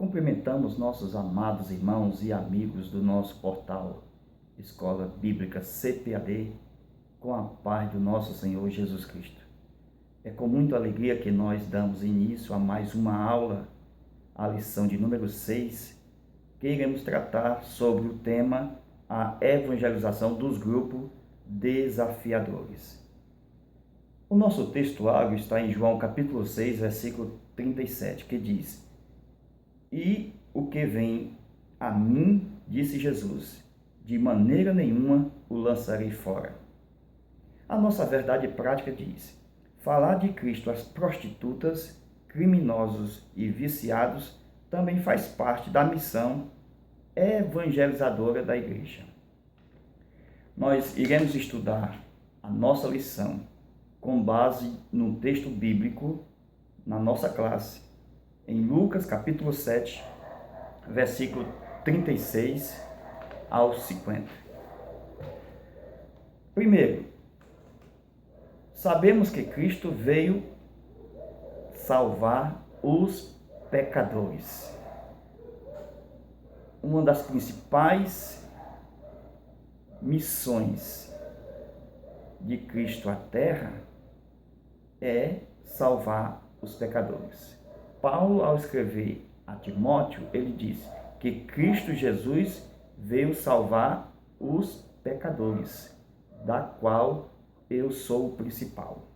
Cumprimentamos nossos amados irmãos e amigos do nosso portal Escola Bíblica CPAD com a paz do nosso Senhor Jesus Cristo. É com muita alegria que nós damos início a mais uma aula, a lição de número 6, que iremos tratar sobre o tema a evangelização dos grupos desafiadores. O nosso textuário está em João capítulo 6, versículo 37, que diz: "E o que vem a mim, disse Jesus, de maneira nenhuma o lançarei fora." A nossa verdade prática diz: falar de Cristo às prostitutas, criminosos e viciados também faz parte da missão evangelizadora da igreja. Nós iremos estudar a nossa lição com base no texto bíblico na nossa classe, em Lucas capítulo 7, versículo 36 ao 50. Primeiro, sabemos que Cristo veio salvar os pecadores. Uma das principais missões de Cristo à Terra é salvar os pecadores. Paulo, ao escrever a Timóteo, ele diz que Cristo Jesus veio salvar os pecadores, da qual eu sou o principal.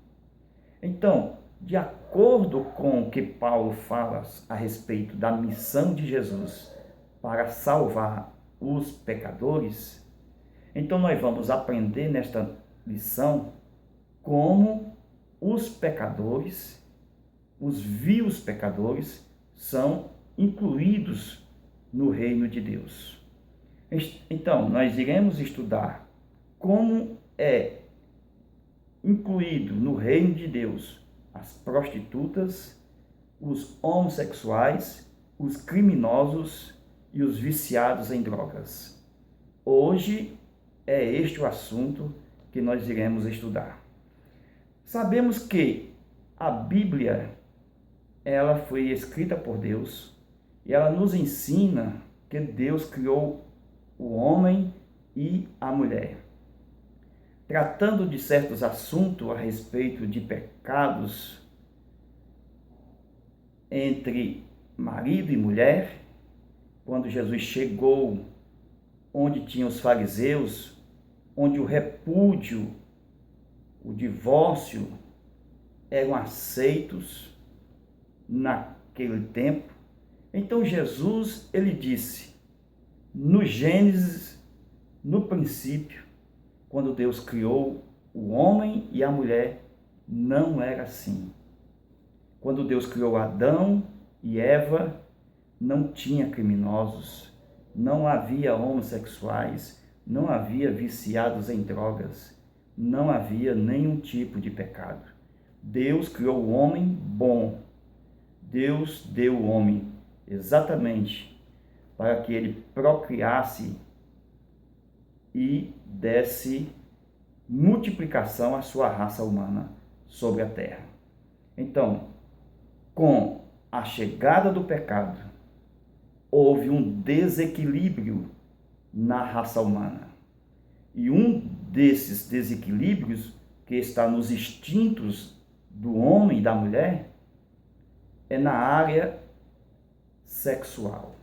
Então, de acordo com o que Paulo fala a respeito da missão de Jesus para salvar os pecadores, então nós vamos aprender nesta lição como os pecadores, os vios pecadores, são incluídos no reino de Deus. Então, nós iremos estudar como é incluído no reino de Deus as prostitutas, os homossexuais, os criminosos e os viciados em drogas. Hoje é este o assunto que nós iremos estudar. Sabemos que a Bíblia, ela foi escrita por Deus e ela nos ensina que Deus criou o homem e a mulher. Tratando de certos assuntos a respeito de pecados entre marido e mulher, quando Jesus chegou onde tinham os fariseus, onde o repúdio, o divórcio eram aceitos naquele tempo. Então Jesus, ele disse, no Gênesis, no princípio, quando Deus criou o homem e a mulher, não era assim. Quando Deus criou Adão e Eva, não tinha criminosos, não havia homossexuais, não havia viciados em drogas, não havia nenhum tipo de pecado. Deus criou o homem bom. Deus deu o homem exatamente para que ele procriasse e desse multiplicação à sua raça humana sobre a terra. Então, com a chegada do pecado, houve um desequilíbrio na raça humana. E um desses desequilíbrios, que está nos instintos do homem e da mulher, é na área sexual.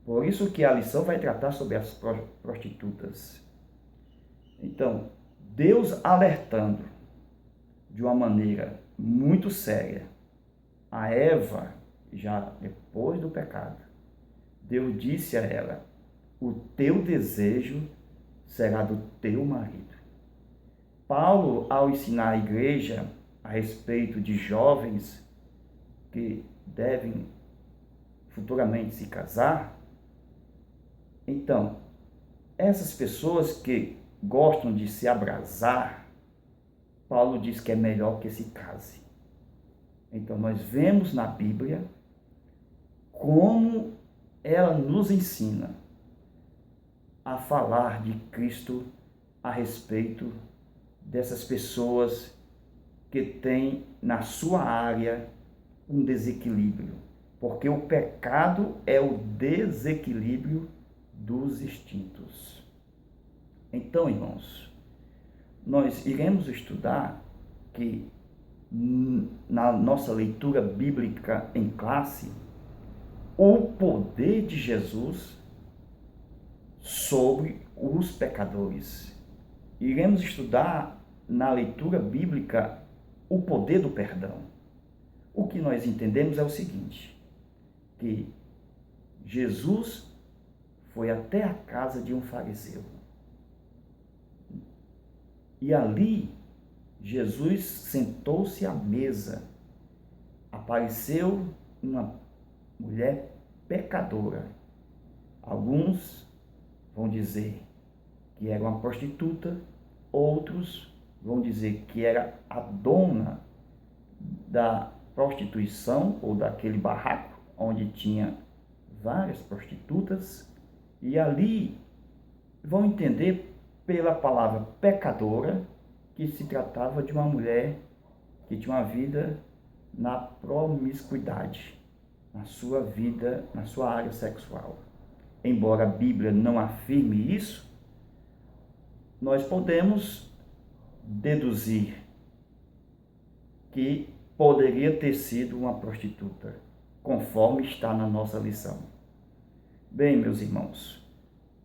Por isso que a lição vai tratar sobre as prostitutas. Então, Deus alertando de uma maneira muito séria a Eva, já depois do pecado, Deus disse a ela: o teu desejo será do teu marido. Paulo, ao ensinar a igreja a respeito de jovens que devem futuramente se casar, então, essas pessoas que gostam de se abrasar, Paulo diz que é melhor que se case. Então, nós vemos na Bíblia como ela nos ensina a falar de Cristo a respeito dessas pessoas que têm na sua área um desequilíbrio, porque o pecado é o desequilíbrio dos instintos. Então, irmãos, nós iremos estudar que na nossa leitura bíblica em classe, o poder de Jesus sobre os pecadores. Iremos estudar na leitura bíblica o poder do perdão. O que nós entendemos é o seguinte, que Jesus foi até a casa de um fariseu. E ali, Jesus sentou-se à mesa. Apareceu uma mulher pecadora. Alguns vão dizer que era uma prostituta, outros vão dizer que era a dona da prostituição ou daquele barraco onde tinha várias prostitutas, e ali vão entender pela palavra pecadora que se tratava de uma mulher que tinha uma vida na promiscuidade, na sua vida, na sua área sexual. Embora a Bíblia não afirme isso, nós podemos deduzir que poderia ter sido uma prostituta, conforme está na nossa lição. Bem, meus irmãos,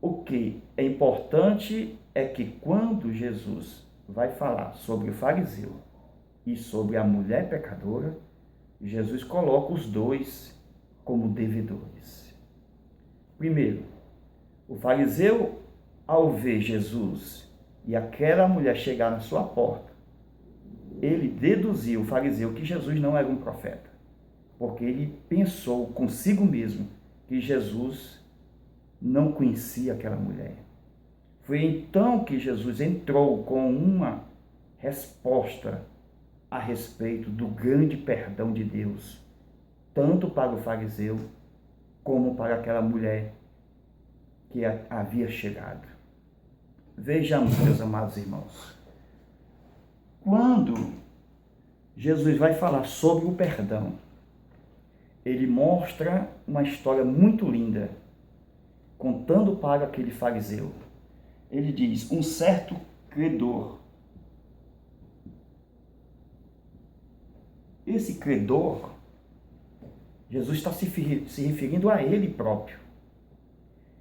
o que é importante é que quando Jesus vai falar sobre o fariseu e sobre a mulher pecadora, Jesus coloca os dois como devedores. Primeiro, o fariseu, ao ver Jesus e aquela mulher chegar na sua porta, ele deduziu, o fariseu, que Jesus não era um profeta, porque ele pensou consigo mesmo que Jesus não conhecia aquela mulher. Foi então que Jesus entrou com uma resposta a respeito do grande perdão de Deus, tanto para o fariseu como para aquela mulher que havia chegado. Vejamos, meus amados irmãos, quando Jesus vai falar sobre o perdão, ele mostra uma história muito linda, contando para aquele fariseu. Ele diz, um certo credor. Esse credor, Jesus está se referindo a ele próprio.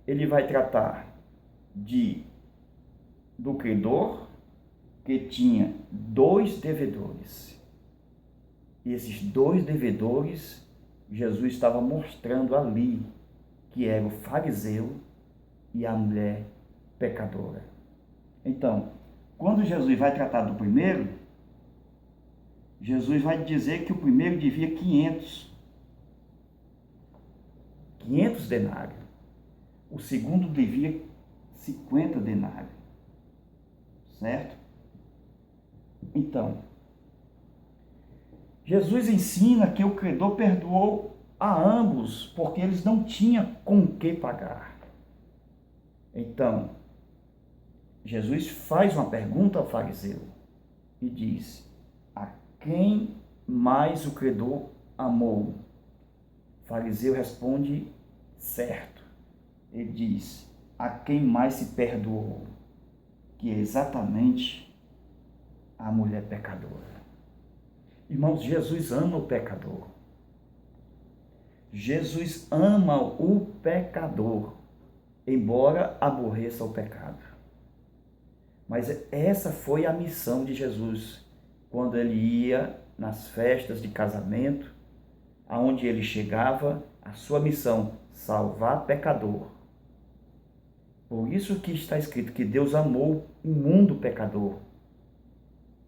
Ele vai tratar do credor que tinha 2 devedores. E esses 2 devedores, Jesus estava mostrando ali que era o fariseu e a mulher pecadora. Então, quando Jesus vai tratar do primeiro, Jesus vai dizer que o primeiro devia 500 denários. O segundo devia 50 denários. Certo? Então, Jesus ensina que o credor perdoou a ambos, porque eles não tinham com que pagar. Então, Jesus faz uma pergunta ao fariseu e diz, a quem mais o credor amou? O fariseu responde, certo. Ele diz, a quem mais se perdoou? Que é exatamente a mulher pecadora. Irmãos, Jesus ama o pecador. Jesus ama o pecador, embora aborreça o pecado. Mas essa foi a missão de Jesus, quando ele ia nas festas de casamento, aonde ele chegava, a sua missão, salvar pecador. Por isso que está escrito que Deus amou o mundo pecador,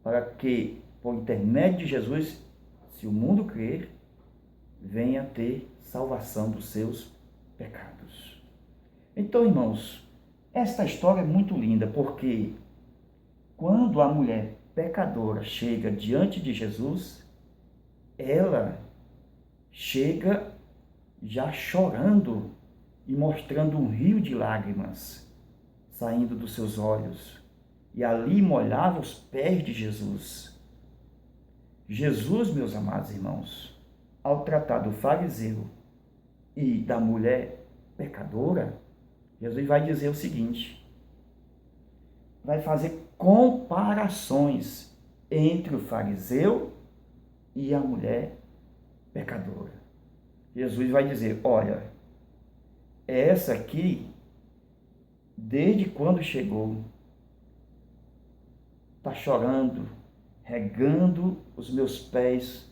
para que, por intermédio de Jesus, se o mundo crer, venha ter salvação dos seus pecados. Então, irmãos, esta história é muito linda, porque quando a mulher pecadora chega diante de Jesus, ela chega já chorando e mostrando um rio de lágrimas saindo dos seus olhos, e ali molhava os pés de Jesus. Jesus, meus amados irmãos, ao tratar do fariseu e da mulher pecadora, Jesus vai dizer o seguinte: vai fazer comparações entre o fariseu e a mulher pecadora. Jesus vai dizer: olha, essa aqui, desde quando chegou, está chorando, regando os meus pés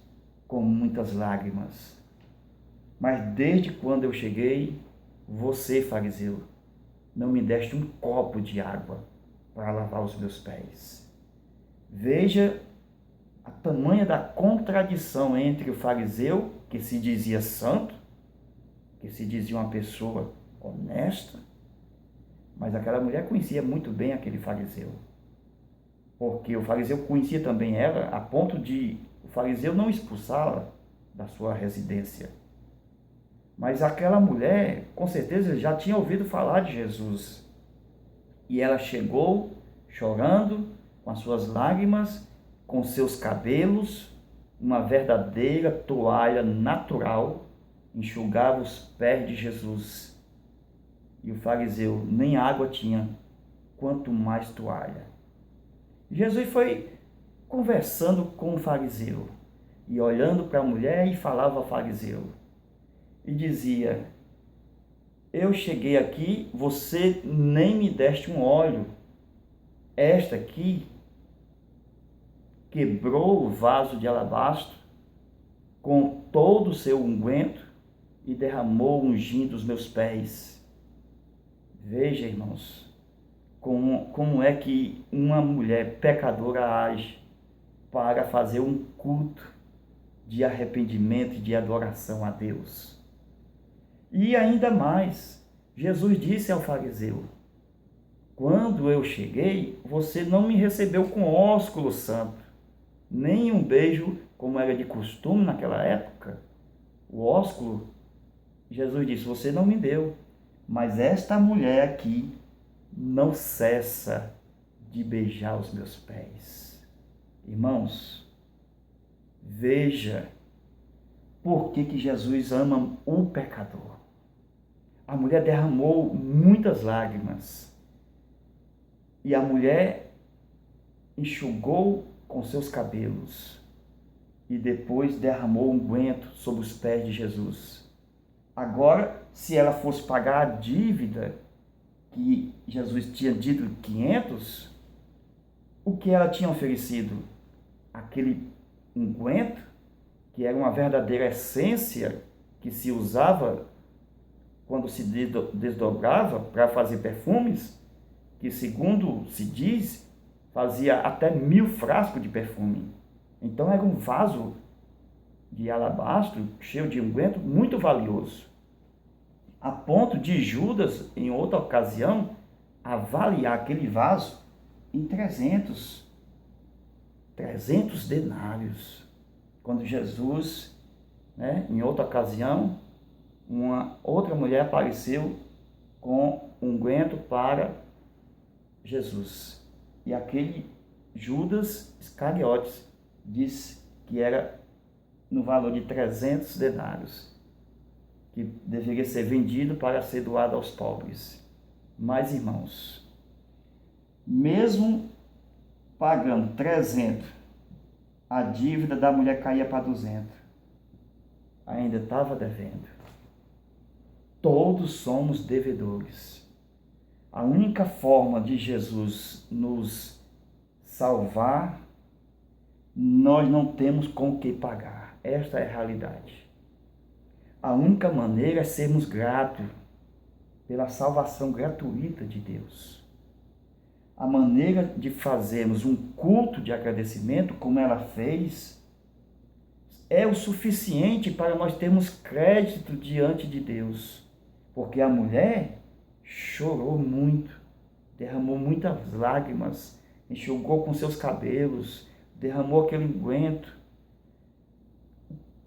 com muitas lágrimas. Mas desde quando eu cheguei, você, fariseu, não me deste um copo de água para lavar os meus pés. Veja a tamanha da contradição entre o fariseu, que se dizia santo, que se dizia uma pessoa honesta, mas aquela mulher conhecia muito bem aquele fariseu. Porque o fariseu conhecia também ela, a ponto de o fariseu não expulsá-la da sua residência. Mas aquela mulher, com certeza, já tinha ouvido falar de Jesus. E ela chegou chorando, com as suas lágrimas, com seus cabelos, uma verdadeira toalha natural, enxugava os pés de Jesus. E o fariseu nem água tinha, quanto mais toalha. Jesus foi conversando com o fariseu e olhando para a mulher e falava ao fariseu e dizia: eu cheguei aqui, você nem me deste um óleo. Esta aqui quebrou o vaso de alabastro com todo o seu unguento e derramou ungindo os meus pés. Veja, irmãos, como é que uma mulher pecadora age para fazer um culto de arrependimento e de adoração a Deus. E ainda mais, Jesus disse ao fariseu: quando eu cheguei, você não me recebeu com ósculo santo, nem um beijo, como era de costume naquela época. O ósculo, Jesus disse, você não me deu, mas esta mulher aqui não cessa de beijar os meus pés. Irmãos, veja por que Jesus ama o pecador. A mulher derramou muitas lágrimas e a mulher enxugou com seus cabelos e depois derramou unguento sobre os pés de Jesus. Agora, se ela fosse pagar a dívida que Jesus tinha dito 500, o que ela tinha oferecido? Aquele unguento, que era uma verdadeira essência que se usava quando se desdobrava para fazer perfumes, que segundo se diz, fazia até 1000 frascos de perfume. Então era um vaso de alabastro cheio de unguento muito valioso, a ponto de Judas, em outra ocasião, avaliar aquele vaso em 300 denários. Quando Jesus, em outra ocasião, uma outra mulher apareceu com unguento para Jesus. E aquele Judas Iscariotes disse que era no valor de 300 denários, que deveria ser vendido para ser doado aos pobres. Mas, irmãos, mesmo pagando 300, a dívida da mulher caía para 200. Ainda estava devendo. Todos somos devedores. A única forma de Jesus nos salvar, nós não temos com o que pagar. Esta é a realidade. A única maneira é sermos gratos pela salvação gratuita de Deus. A maneira de fazermos um culto de agradecimento, como ela fez, é o suficiente para nós termos crédito diante de Deus. Porque a mulher chorou muito, derramou muitas lágrimas, enxugou com seus cabelos, derramou aquele unguento.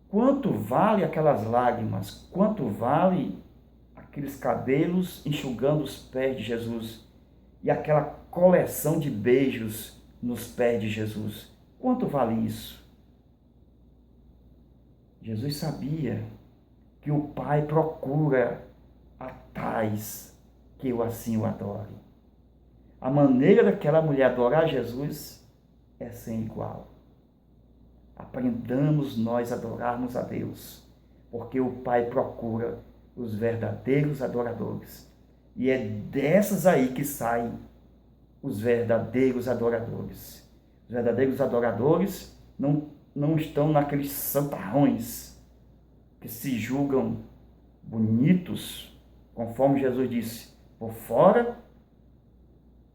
Quanto vale aquelas lágrimas? Quanto vale aqueles cabelos enxugando os pés de Jesus? E aquela coleção de beijos nos pés de Jesus? Quanto vale isso? Jesus sabia que o Pai procura a tais que eu assim o adore. A maneira daquela mulher adorar Jesus é sem igual. Aprendamos nós a adorarmos a Deus, porque o Pai procura os verdadeiros adoradores. E é dessas aí que saem os verdadeiros adoradores. Os verdadeiros adoradores não estão naqueles santarrões que se julgam bonitos, conforme Jesus disse, por fora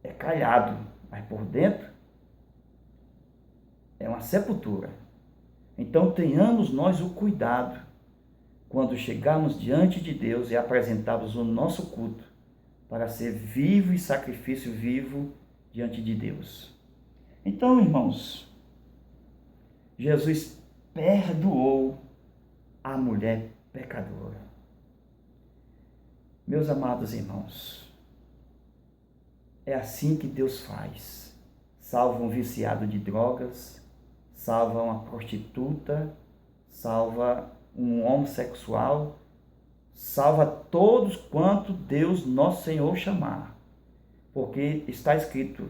é caiado, mas por dentro é uma sepultura. Então tenhamos nós o cuidado, quando chegarmos diante de Deus e apresentarmos o nosso culto, para ser vivo e sacrifício vivo diante de Deus. Então, irmãos, Jesus perdoou a mulher pecadora. Meus amados irmãos, é assim que Deus faz. Salva um viciado de drogas, salva uma prostituta, salva um homossexual, salva todos quanto Deus, nosso Senhor, chamar. Porque está escrito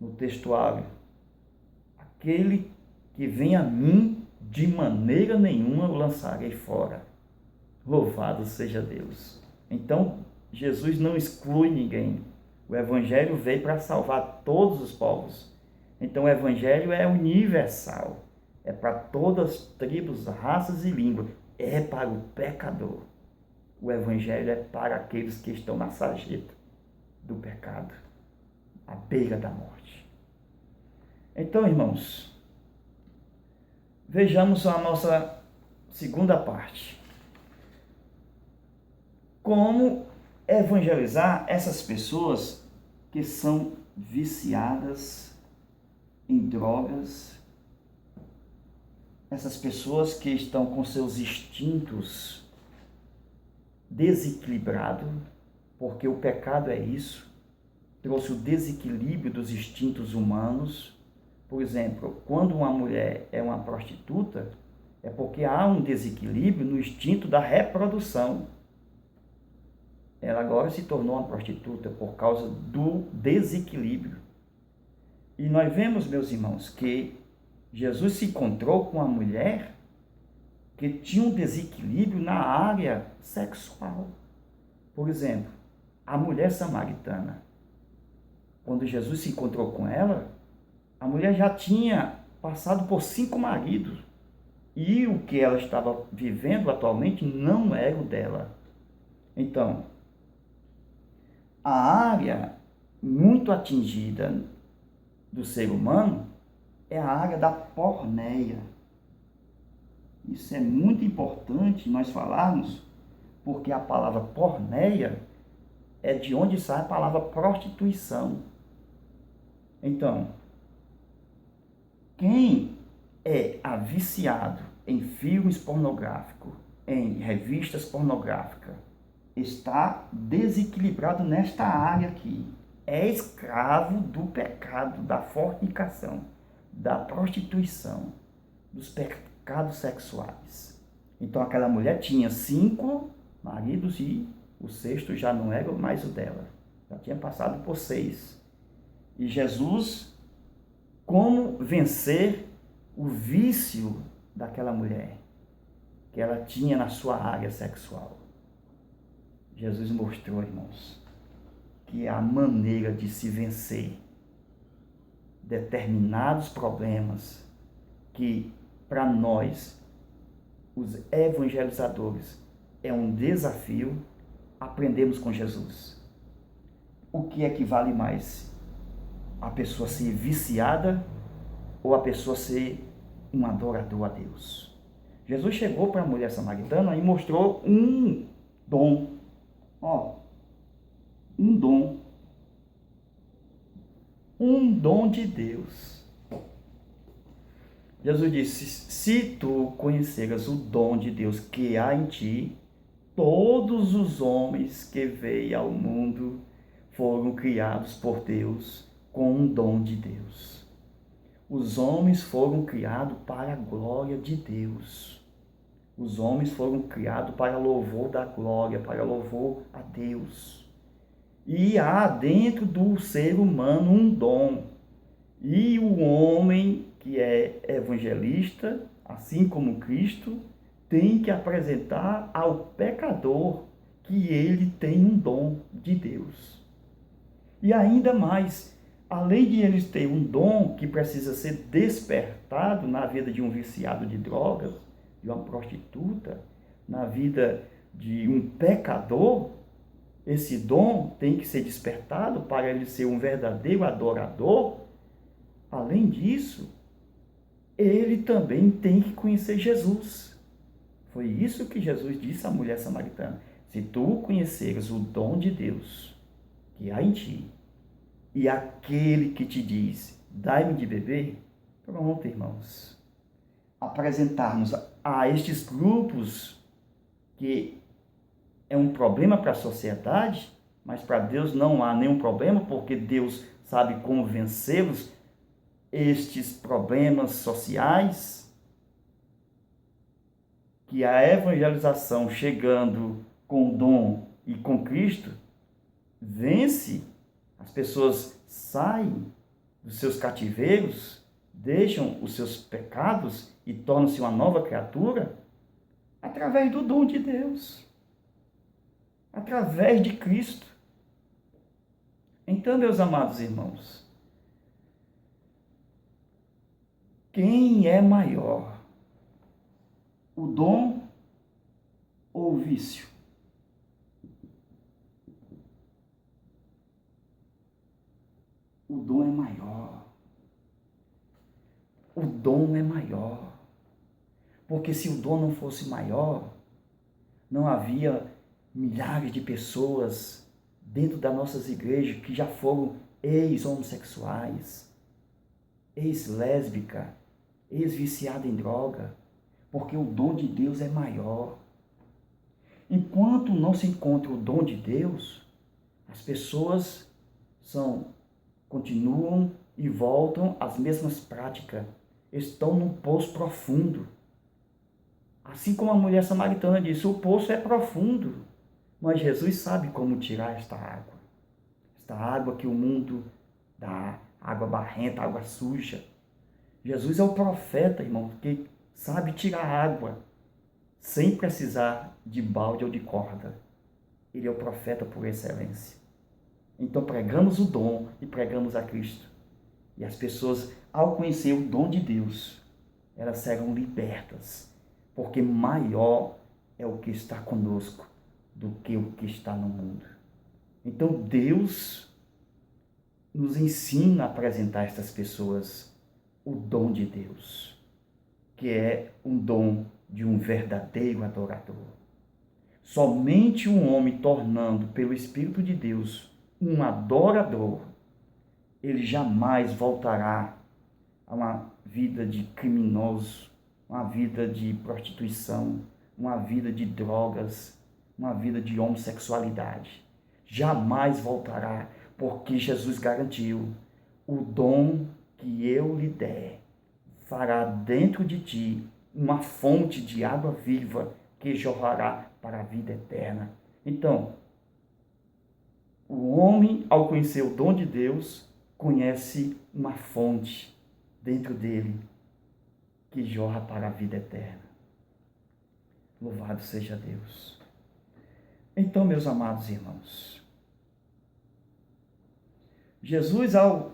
no textuário, aquele que vem a mim, de maneira nenhuma o lançarei fora. Louvado seja Deus. Então, Jesus não exclui ninguém. O Evangelho veio para salvar todos os povos. Então, o Evangelho é universal. É para todas as tribos, raças e línguas. É para o pecador. O Evangelho é para aqueles que estão na sarjeta do pecado, à beira da morte. Então, irmãos, vejamos a nossa segunda parte. Como evangelizar essas pessoas que são viciadas em drogas, essas pessoas que estão com seus instintos desequilibrados, porque o pecado é isso, trouxe o desequilíbrio dos instintos humanos. Por exemplo, quando uma mulher é uma prostituta, é porque há um desequilíbrio no instinto da reprodução. Ela agora se tornou uma prostituta por causa do desequilíbrio. E nós vemos, meus irmãos, que Jesus se encontrou com uma mulher que tinha um desequilíbrio na área sexual. Por exemplo, a mulher samaritana. Quando Jesus se encontrou com ela, a mulher já tinha passado por 5 maridos. E o que ela estava vivendo atualmente não era o dela. Então, a área muito atingida do ser humano é a área da porneia. Isso é muito importante nós falarmos, porque a palavra porneia é de onde sai a palavra prostituição. Então, quem é viciado em filmes pornográficos, em revistas pornográficas, está desequilibrado nesta área aqui. É escravo do pecado, da fornicação, da prostituição, dos pecados sexuais. Então aquela mulher tinha 5 maridos e o 6º já não era mais o dela. Já tinha passado por 6. E Jesus, como vencer o vício daquela mulher que ela tinha na sua área sexual? Jesus mostrou, irmãos, que a maneira de se vencer determinados problemas que, para nós, os evangelizadores, é um desafio, aprendemos com Jesus. O que é que vale mais? A pessoa ser viciada ou a pessoa ser um adorador a Deus? Jesus chegou para a mulher samaritana e mostrou um dom. Um dom de Deus. Jesus disse, se tu conheceras o dom de Deus que há em ti, todos os homens que veio ao mundo foram criados por Deus com um dom de Deus. Os homens foram criados para a glória de Deus. Os homens foram criados para louvor da glória, para louvor a Deus. E há dentro do ser humano um dom. E o homem que é evangelista, assim como Cristo, tem que apresentar ao pecador que ele tem um dom de Deus. E ainda mais, além de eles terem um dom que precisa ser despertado na vida de um viciado de drogas, de uma prostituta, na vida de um pecador, esse dom tem que ser despertado para ele ser um verdadeiro adorador. Além disso, ele também tem que conhecer Jesus. Foi isso que Jesus disse à mulher samaritana. Se tu conheceres o dom de Deus que há em ti, e aquele que te diz, dai-me de beber, pronto, irmãos. Apresentarmos a estes grupos que é um problema para a sociedade, mas para Deus não há nenhum problema, porque Deus sabe como vencê-los, estes problemas sociais, que a evangelização chegando com o dom e com Cristo, vence, as pessoas saem dos seus cativeiros, deixam os seus pecados e tornam-se uma nova criatura através do dom de Deus, através de Cristo. Então, meus amados irmãos, quem é maior, o dom ou o vício? O dom é maior. O dom é maior. Porque se o dom não fosse maior, não havia milhares de pessoas dentro das nossas igrejas que já foram ex-homossexuais, ex-lésbica, ex-viciada em droga, porque o dom de Deus é maior. Enquanto não se encontra o dom de Deus, as pessoas continuam e voltam às mesmas práticas, estão num poço profundo. Assim como a mulher samaritana disse, o poço é profundo, mas Jesus sabe como tirar esta água que o mundo dá, água barrenta, água suja. Jesus é o profeta, irmão, que sabe tirar água sem precisar de balde ou de corda. Ele é o profeta por excelência. Então pregamos o dom e pregamos a Cristo. E as pessoas, ao conhecer o dom de Deus, elas serão libertas, porque maior é o que está conosco do que o que está no mundo. Então Deus nos ensina a apresentar a estas pessoas o dom de Deus, que é um dom de um verdadeiro adorador. Somente um homem tornando pelo Espírito de Deus um adorador, ele jamais voltará a uma vida de criminoso, uma vida de prostituição, uma vida de drogas, uma vida de homossexualidade. Jamais voltará, porque Jesus garantiu: o dom que eu lhe der fará dentro de ti uma fonte de água viva que jorrará para a vida eterna. Então, o homem, ao conhecer o dom de Deus, conhece uma fonte dentro dele que jorra para a vida eterna. Louvado seja Deus. Então, meus amados irmãos, Jesus, ao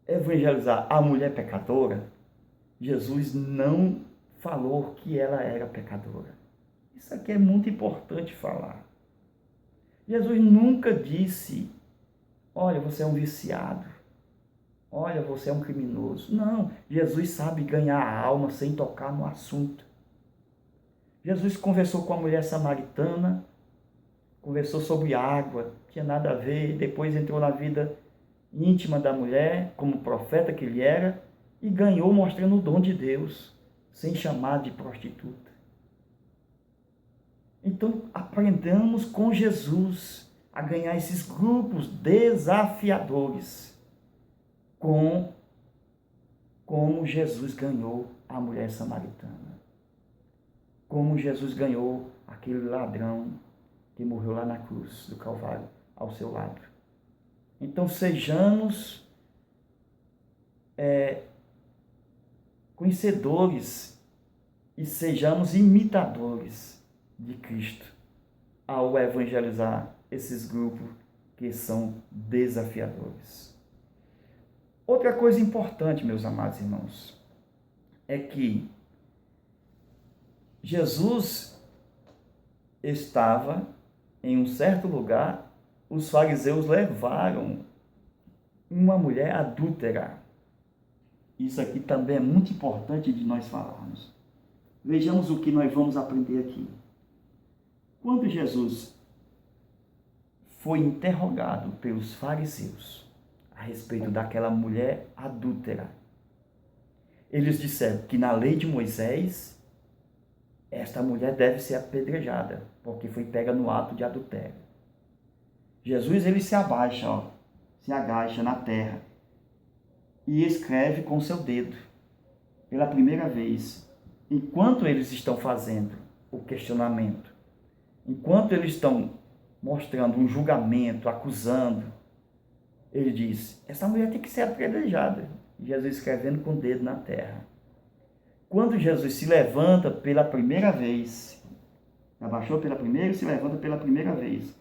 evangelizar a mulher pecadora, Jesus não falou que ela era pecadora. Isso aqui é muito importante falar. Jesus nunca disse: olha, você é um viciado, olha, você é um criminoso. Não, Jesus sabe ganhar a alma sem tocar no assunto. Jesus conversou com a mulher samaritana, conversou sobre água, tinha nada a ver, depois entrou na vida íntima da mulher, como profeta que ele era, e ganhou mostrando o dom de Deus, sem chamar de prostituta. Então, aprendamos com Jesus a ganhar esses grupos desafiadores, como Jesus ganhou a mulher samaritana. como Jesus ganhou aquele ladrão que morreu lá na cruz do Calvário, ao seu lado. Então sejamos conhecedores e sejamos imitadores de Cristo ao evangelizar esses grupos que são desafiadores. Outra coisa importante, meus amados irmãos, é que Jesus estava em um certo lugar, os fariseus levaram uma mulher adúltera. Isso aqui também é muito importante de nós falarmos. Vejamos o que nós vamos aprender aqui. Quando Jesus foi interrogado pelos fariseus a respeito daquela mulher adúltera, eles disseram que na lei de Moisés, esta mulher deve ser apedrejada, porque foi pega no ato de adultério. Jesus, ele se abaixa, se agacha na terra e escreve com seu dedo, pela primeira vez, enquanto eles estão fazendo o questionamento, enquanto eles estão mostrando um julgamento, acusando, ele diz, essa mulher tem que ser apedrejada. Jesus escrevendo com o dedo na terra. Quando Jesus se levanta pela primeira vez, abaixou pela primeira e se levanta pela primeira vez,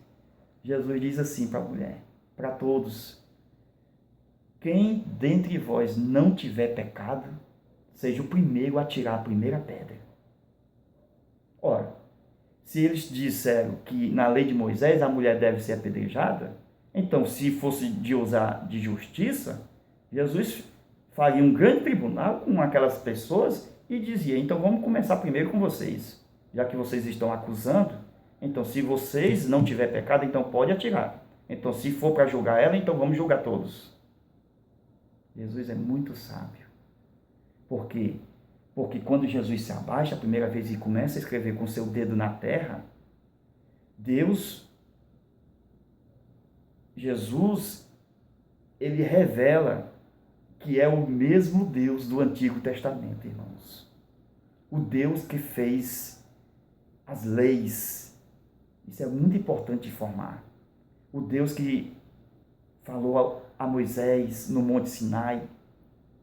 Jesus diz assim para a mulher, para todos, quem dentre vós não tiver pecado, seja o primeiro a tirar a primeira pedra. Ora, se eles disseram que na lei de Moisés a mulher deve ser apedrejada, então se fosse de usar de justiça, Jesus faria um grande tribunal com aquelas pessoas e dizia, então vamos começar primeiro com vocês, já que vocês estão acusando, então se vocês não tiver pecado, então pode atirar. Então se for para julgar ela, então vamos julgar todos. Jesus é muito sábio. Por quê? Porque quando Jesus se abaixa a primeira vez e começa a escrever com seu dedo na terra, Jesus, ele revela que é o mesmo Deus do Antigo Testamento, irmãos. O Deus que fez as leis. Isso é muito importante informar. O Deus que falou a Moisés no Monte Sinai,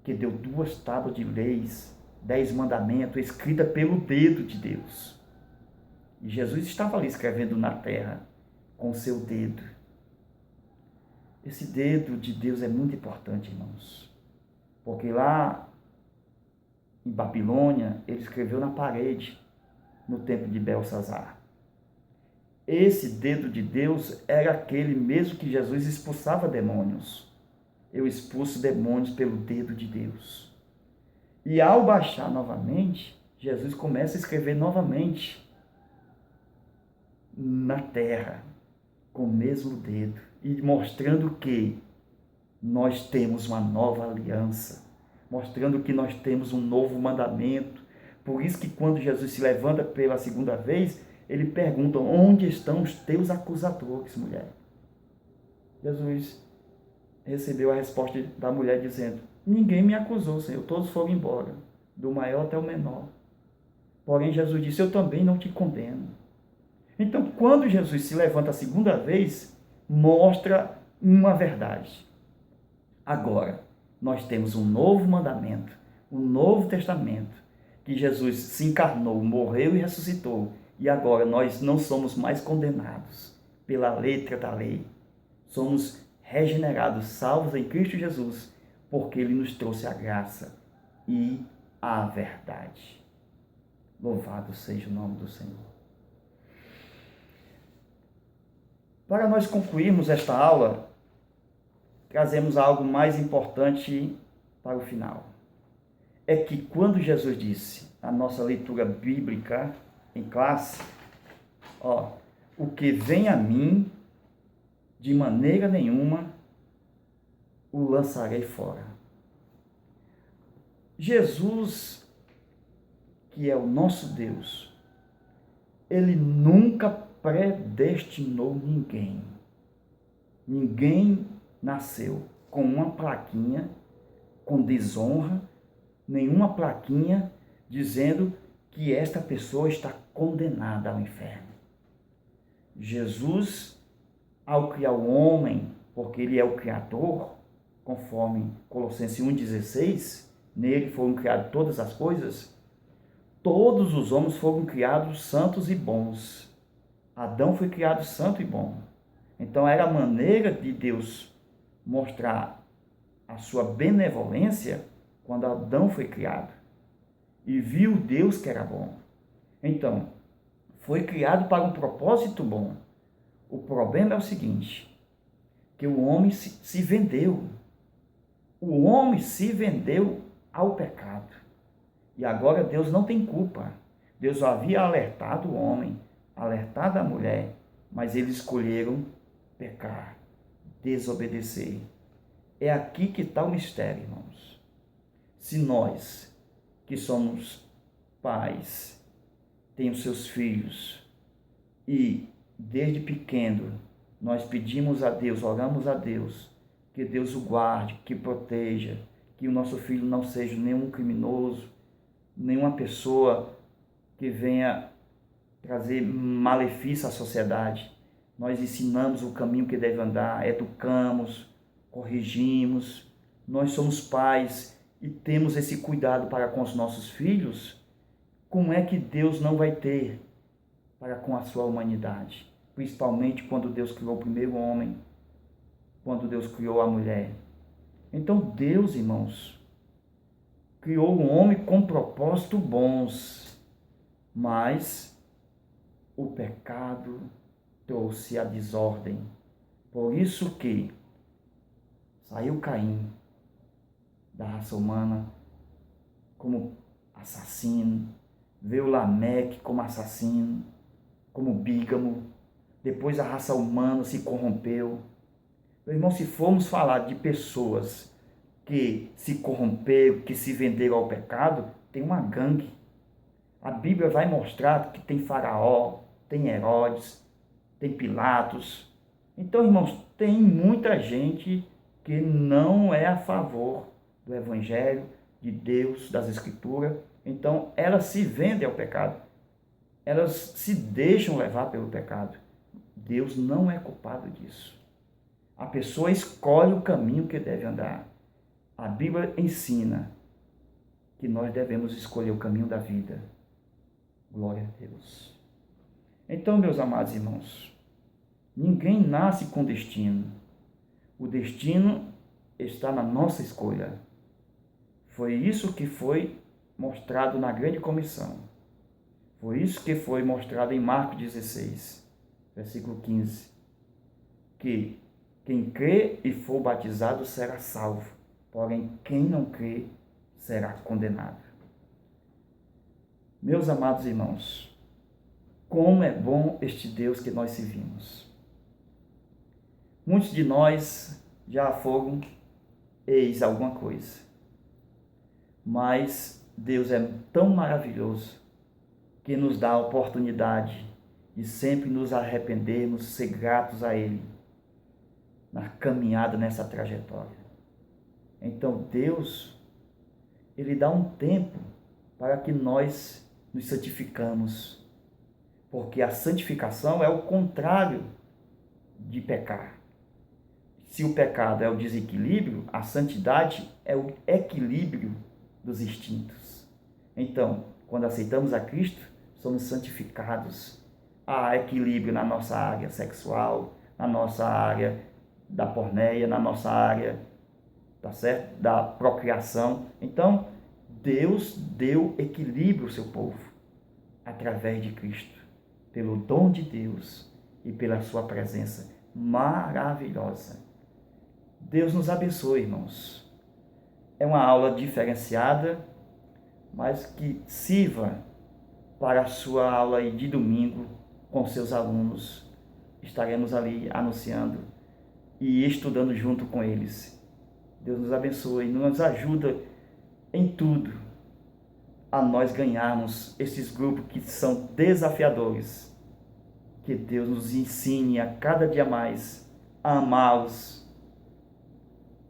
que deu 2 tábuas de leis, 10 mandamentos, escrita pelo dedo de Deus. E Jesus estava ali escrevendo na terra com o seu dedo. Esse dedo de Deus é muito importante, irmãos. Porque lá em Babilônia, ele escreveu na parede, no templo de Belsazar. Esse dedo de Deus era aquele mesmo que Jesus expulsava demônios. Eu expulso demônios pelo dedo de Deus. E ao baixar novamente, Jesus começa a escrever novamente na terra, com o mesmo dedo, e mostrando que nós temos uma nova aliança, mostrando que nós temos um novo mandamento. Por isso que quando Jesus se levanta pela segunda vez, ele pergunta, onde estão os teus acusadores, mulher? Jesus recebeu a resposta da mulher dizendo, ninguém me acusou, Senhor, todos foram embora, do maior até o menor. Porém, Jesus disse, eu também não te condeno. Então, quando Jesus se levanta a segunda vez, mostra uma verdade. Agora, nós temos um novo mandamento, um novo testamento, que Jesus se encarnou, morreu e ressuscitou, e agora nós não somos mais condenados pela letra da lei. Somos regenerados, salvos em Cristo Jesus, porque Ele nos trouxe a graça e a verdade. Louvado seja o nome do Senhor. Para nós concluirmos esta aula, trazemos algo mais importante para o final. É que quando Jesus disse, na nossa leitura bíblica em classe, o que vem a mim, de maneira nenhuma o lançarei fora. Jesus, que é o nosso Deus, ele nunca predestinou ninguém. Ninguém nasceu com uma plaquinha, com desonra, nenhuma plaquinha dizendo que esta pessoa está condenada ao inferno. Jesus, ao criar o homem, porque ele é o Criador, conforme Colossenses 1,16, nele foram criadas todas as coisas, todos os homens foram criados santos e bons. Adão foi criado santo e bom. Então era a maneira de Deus mostrar a sua benevolência quando Adão foi criado. E viu Deus que era bom. Então, foi criado para um propósito bom. O problema é o seguinte, que o homem se vendeu. O homem se vendeu ao pecado. E agora Deus não tem culpa. Deus havia alertado o homem, alertado a mulher, mas eles escolheram pecar, desobedecer. É aqui que está o mistério, irmãos. Se nós, que somos pais, temos seus filhos, e desde pequeno nós pedimos a Deus, oramos a Deus, que Deus o guarde, que proteja, que o nosso filho não seja nenhum criminoso, nenhuma pessoa que venha trazer malefício à sociedade. Nós ensinamos o caminho que deve andar, educamos, corrigimos. Nós somos pais e temos esse cuidado para com os nossos filhos. Como é que Deus não vai ter para com a sua humanidade? Principalmente quando Deus criou o primeiro homem, quando Deus criou a mulher. Então Deus, irmãos, criou o homem com propósitos bons, mas o pecado trouxe a desordem. Por isso que saiu Caim da raça humana como assassino, veio Lameque como assassino, como bígamo, depois a raça humana se corrompeu. Meu irmão, se formos falar de pessoas que se corromperam, que se venderam ao pecado, tem uma gangue. A Bíblia vai mostrar que tem Faraó, tem Herodes, tem Pilatos. Então, irmãos, tem muita gente que não é a favor do Evangelho, de Deus, das Escrituras. Então, elas se vendem ao pecado. Elas se deixam levar pelo pecado. Deus não é culpado disso. A pessoa escolhe o caminho que deve andar. A Bíblia ensina que nós devemos escolher o caminho da vida. Glória a Deus. Então, meus amados irmãos, ninguém nasce com destino. O destino está na nossa escolha. Foi isso que foi mostrado na grande comissão. Foi isso que foi mostrado em Marcos 16, versículo 15. Que quem crê e for batizado será salvo, porém quem não crê será condenado. Meus amados irmãos, como é bom este Deus que nós servimos. Muitos de nós já foram ex alguma coisa, mas Deus é tão maravilhoso que nos dá a oportunidade de sempre nos arrependermos, ser gratos a Ele na caminhada nessa trajetória. Então Deus, Ele dá um tempo para que nós nos santificamos, porque a santificação é o contrário de pecar. Se o pecado é o desequilíbrio, a santidade é o equilíbrio dos instintos. Então, quando aceitamos a Cristo, somos santificados. Há equilíbrio na nossa área sexual, na nossa área da porneia, na nossa área, tá certo? Da procriação. Então, Deus deu equilíbrio ao seu povo através de Cristo, pelo dom de Deus e pela sua presença maravilhosa. Deus nos abençoe, irmãos. É uma aula diferenciada, mas que sirva para a sua aula aí de domingo com seus alunos. Estaremos ali anunciando e estudando junto com eles. Deus nos abençoe, nos ajuda em tudo a nós ganharmos esses grupos que são desafiadores. Que Deus nos ensine a cada dia mais a amá-los,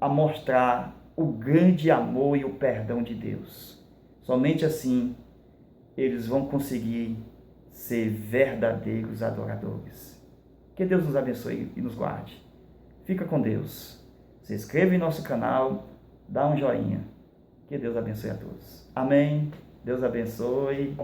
a mostrar o grande amor e o perdão de Deus. Somente assim eles vão conseguir ser verdadeiros adoradores. Que Deus nos abençoe e nos guarde. Fica com Deus. Se inscreva em nosso canal, dá um joinha. Que Deus abençoe a todos. Amém. Deus abençoe.